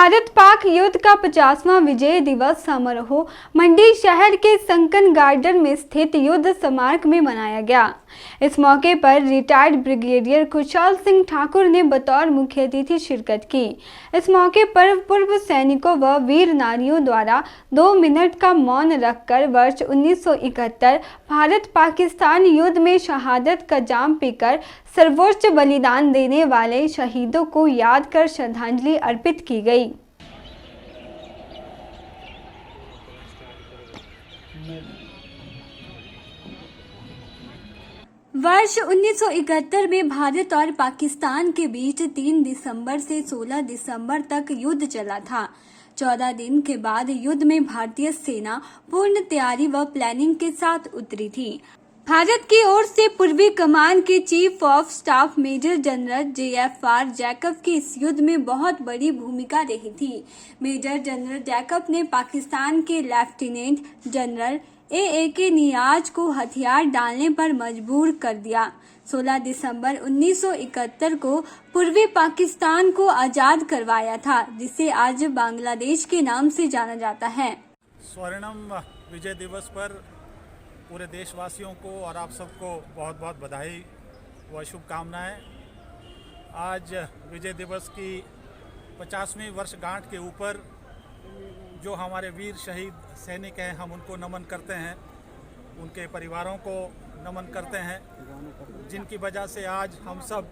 भारत पाक युद्ध का 50वां विजय दिवस समारोह मंडी शहर के संकन गार्डन में स्थित युद्ध स्मारक में मनाया गया। इस मौके पर रिटायर्ड ब्रिगेडियर खुशहाल सिंह ठाकुर ने बतौर मुख्य अतिथि शिरकत की। इस मौके पर पूर्व सैनिकों व वीर नारियों द्वारा 2 मिनट का मौन रखकर वर्ष 1971 भारत पाकिस्तान युद्ध में शहादत का जाम पीकर सर्वोच्च बलिदान देने वाले शहीदों को याद कर श्रद्धांजलि अर्पित की गई। वर्ष 1971 में भारत और पाकिस्तान के बीच 3 दिसंबर से 16 दिसंबर तक युद्ध चला था। 14 दिन के बाद युद्ध में भारतीय सेना पूर्ण तैयारी व प्लानिंग के साथ उतरी थी। भारत की ओर से पूर्वी कमान के chief of staff major general JFR Jacob की इस युद्ध में बहुत बड़ी भूमिका रही थी। मेजर जनरल जैकब ने पाकिस्तान के लेफ्टिनेंट जनरल AK नियाज को हथियार डालने पर मजबूर कर दिया। 16 दिसंबर 1971 को पूर्वी पाकिस्तान को आजाद करवाया था, जिसे आज बांग्लादेश के नाम से जाना जाता है। स्वर्णिम विजय दिवस पर पूरे देशवासियों को और आप सबको बहुत बहुत बधाई व शुभकामनाएं। आज विजय दिवस की 50वीं वर्षगांठ के ऊपर जो हमारे वीर शहीद सैनिक हैं, हम उनको नमन करते हैं, उनके परिवारों को नमन करते हैं, जिनकी वजह से आज हम सब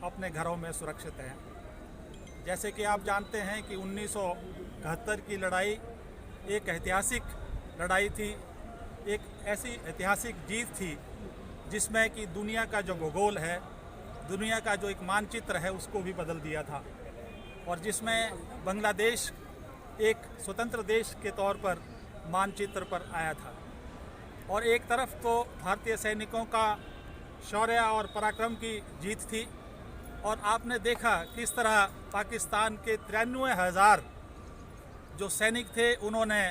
अपने घरों में सुरक्षित हैं। जैसे कि आप जानते हैं कि 1971 की लड़ाई एक ऐतिहासिक लड़ाई थी, एक ऐसी ऐतिहासिक जीत थी जिसमें कि दुनिया का जो भूगोल है, दुनिया का जो एक मानचित्र है, उसको भी बदल दिया था, और जिसमें बांग्लादेश एक स्वतंत्र देश के तौर पर मानचित्र पर आया था। और एक तरफ तो भारतीय सैनिकों का शौर्य और पराक्रम की जीत थी, और आपने देखा किस तरह पाकिस्तान के 93,000 जो सैनिक थे, उन्होंने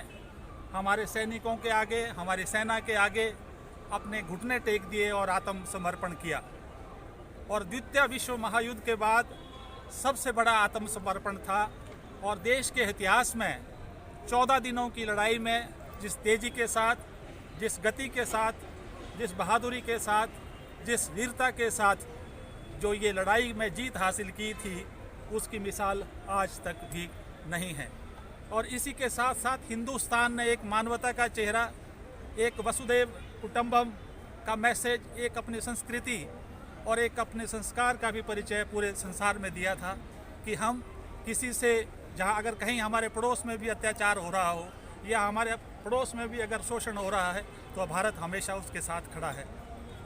हमारे सैनिकों के आगे, हमारी सेना के आगे अपने घुटने टेक दिए और आत्मसमर्पण किया। और द्वितीय विश्व महायुद्ध के बाद सबसे बड़ा आत्मसमर्पण था, और देश के इतिहास में 14 दिनों की लड़ाई में जिस तेजी के साथ, जिस गति के साथ, जिस बहादुरी के साथ, जिस वीरता के साथ जो ये लड़ाई में जीत हासिल की थी, उसकी मिसाल आज तक भी नहीं है। और इसी के साथ साथ हिंदुस्तान ने एक मानवता का चेहरा, एक वसुधैव कुटुंबकम का मैसेज, एक अपनी संस्कृति और एक अपने संस्कार का भी परिचय पूरे संसार में दिया था कि हम किसी से, जहां अगर कहीं हमारे पड़ोस में भी अत्याचार हो रहा हो या हमारे पड़ोस में भी अगर शोषण हो रहा है, तो भारत हमेशा उसके साथ खड़ा है।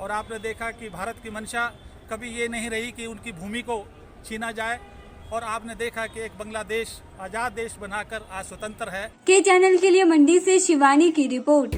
और आपने देखा कि भारत की मंशा कभी ये नहीं रही कि उनकी भूमि को छीना जाए, और आपने देखा कि एक बांग्लादेश आजाद देश बनाकर आज स्वतंत्र है। के चैनल के लिए मंडी से शिवानी की रिपोर्ट।